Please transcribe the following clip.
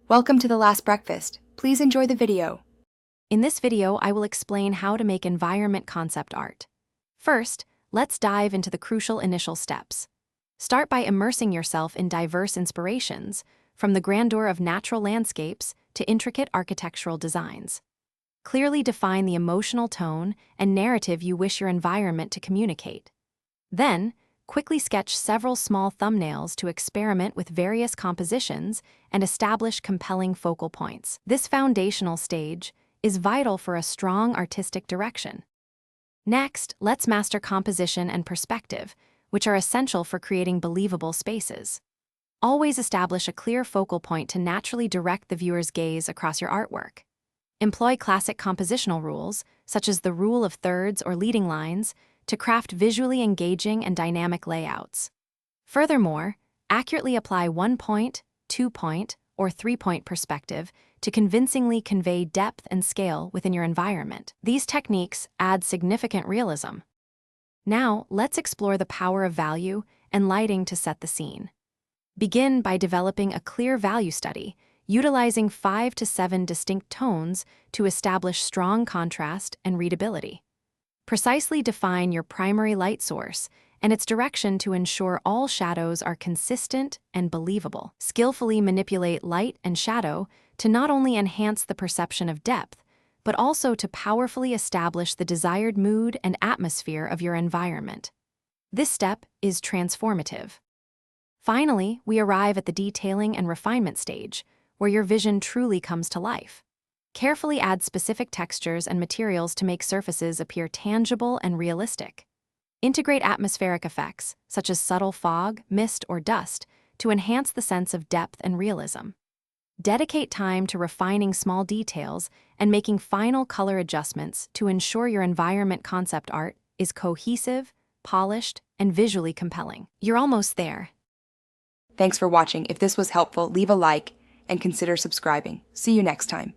Welcome to The Last Breakfast. Please enjoy the video. In this video, I will explain how to make environment concept art. First, let's dive into the crucial initial steps. Start by immersing yourself in diverse inspirations, from the grandeur of natural landscapes to intricate architectural designs. Clearly define the emotional tone and narrative you wish your environment to communicate. Then, quickly sketch several small thumbnails to experiment with various compositions and establish compelling focal points. This foundational stage is vital for a strong artistic direction. Next, let's master composition and perspective, which are essential for creating believable spaces. Always establish a clear focal point to naturally direct the viewer's gaze across your artwork. Employ classic compositional rules, such as the rule of thirds or leading lines, to craft visually engaging and dynamic layouts. Furthermore, accurately apply 1-point, 2-point, or 3-point perspective to convincingly convey depth and scale within your environment. These techniques add significant realism. Now, let's explore the power of value and lighting to set the scene. Begin by developing a clear value study, utilizing 5 to 7 distinct tones to establish strong contrast and readability. Precisely define your primary light source and its direction to ensure all shadows are consistent and believable. Skillfully manipulate light and shadow to not only enhance the perception of depth, but also to powerfully establish the desired mood and atmosphere of your environment. This step is transformative. Finally, we arrive at the detailing and refinement stage, where your vision truly comes to life. Carefully add specific textures and materials to make surfaces appear tangible and realistic. Integrate atmospheric effects, such as subtle fog, mist, or dust, to enhance the sense of depth and realism. Dedicate time to refining small details and making final color adjustments to ensure your environment concept art is cohesive, polished, and visually compelling. You're almost there. Thanks for watching. If this was helpful, leave a like and consider subscribing. See you next time.